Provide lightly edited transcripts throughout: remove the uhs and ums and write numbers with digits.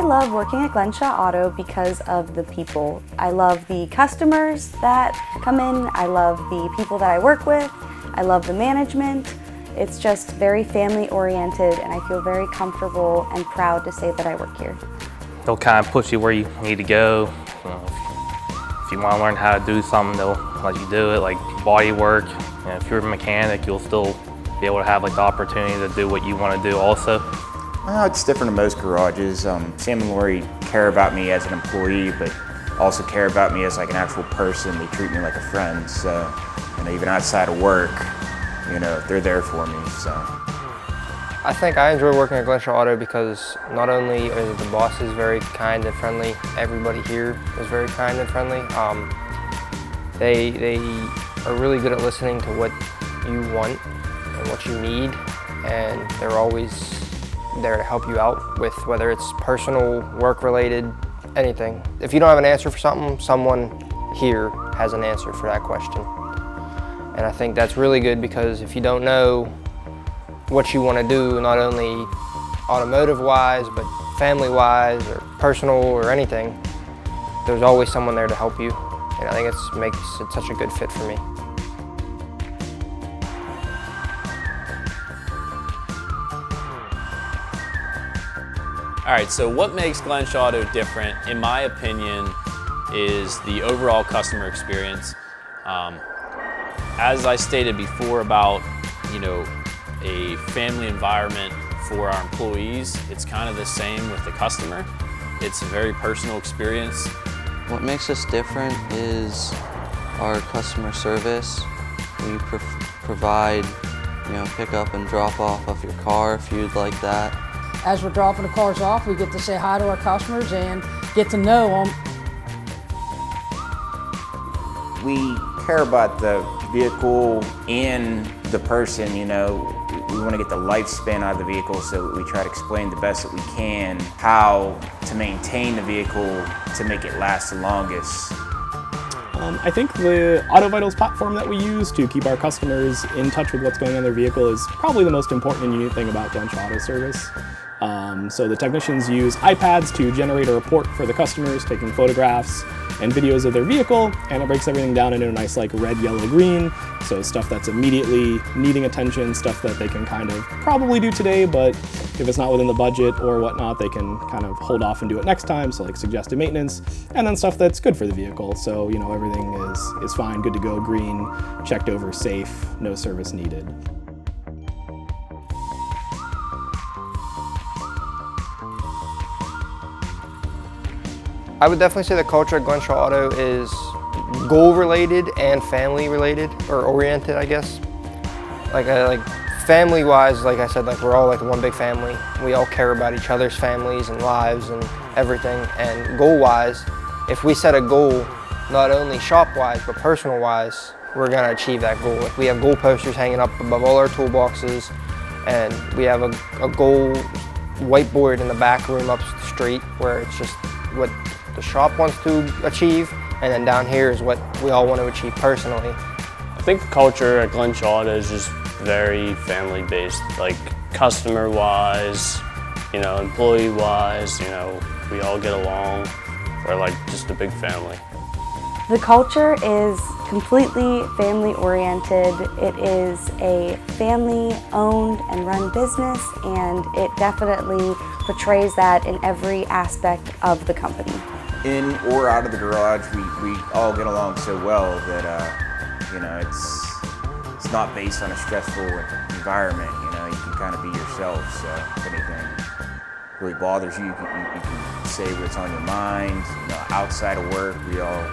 love working at Glenshaw Auto because of the people. I love the customers that come in, I love the people that I work with, I love the management. It's just very family oriented and I feel very comfortable and proud to say that I work here. They'll kind of push you where you need to go. If you want to learn how to do something, they'll let you do it, like body work. And if you're a mechanic, you'll still be able to have like the opportunity to do what you want to do also. It's different in most garages. Sam and Lori care about me as an employee, but also care about me as like an actual person. They treat me like a friend. So, even outside of work, they're there for me. So, I think I enjoy working at Glenshaw Auto because not only are the bosses very kind and friendly, everybody here is very kind and friendly. They are really good at listening to what you want and what you need, and they're always there to help you out with whether it's personal, work-related, anything. If you don't have an answer for something, someone here has an answer for that question. And I think that's really good because if you don't know what you want to do, not only automotive-wise, but family-wise or personal or anything, there's always someone there to help you. And I think it makes it such a good fit for me. All right, so what makes Glenshaw Auto different, in my opinion, is the overall customer experience. As I stated before about, a family environment for our employees, it's kind of the same with the customer. It's a very personal experience. What makes us different is our customer service. We provide, pick up and drop off of your car if you'd like that. As we're dropping the cars off, we get to say hi to our customers and get to know them. We care about the vehicle and the person, We want to get the lifespan out of the vehicle, so we try to explain the best that we can how to maintain the vehicle to make it last the longest. I think the Auto Vitals platform that we use to keep our customers in touch with what's going on in their vehicle is probably the most important and unique thing about Glenshaw Auto Service. So the technicians use iPads to generate a report for the customers, taking photographs and videos of their vehicle, and it breaks everything down into a nice like red, yellow, green. So stuff that's immediately needing attention, stuff that they can kind of probably do today, but if it's not within the budget or whatnot, they can kind of hold off and do it next time, so like suggested maintenance, and then stuff that's good for the vehicle. So, everything is fine, good to go, green, checked over, safe, no service needed. I would definitely say the culture at Glenshaw Auto is goal-related and family-related, or oriented, I guess. Like family-wise, like I said, we're all like one big family. We all care about each other's families and lives and everything. And goal-wise, if we set a goal, not only shop-wise, but personal-wise, we're gonna achieve that goal. Like we have goal posters hanging up above all our toolboxes, and we have a goal whiteboard in the back room up the street where it's just what the shop wants to achieve, and then down here is what we all want to achieve personally. I think the culture at Glenshaw Auto is just very family-based, like customer-wise, employee-wise, we all get along. We're like just a big family. The culture is completely family oriented. It is a family owned and run business, and it definitely portrays that in every aspect of the company. In or out of the garage, we all get along so well that it's not based on a stressful environment. You can kind of be yourself. So if anything really bothers you, you can say what's on your mind. Outside of work, we all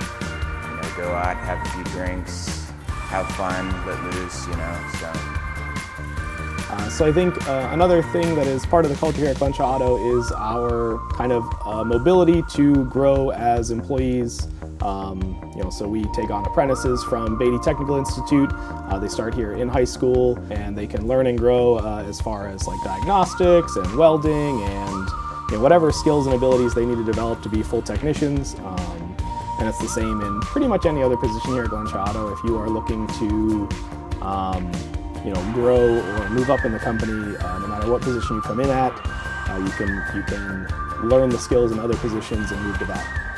go out, have a few drinks, have fun, let loose. So I think another thing that is part of the culture here at Glenshaw Auto is our kind of mobility to grow as employees. So we take on apprentices from Beatty Technical Institute. They start here in high school, and they can learn and grow as far as like diagnostics and welding and whatever skills and abilities they need to develop to be full technicians. And it's the same in pretty much any other position here at Glenshaw Auto. If you are looking to grow or move up in the company, no matter what position you come in at, you can learn the skills in other positions and move to that.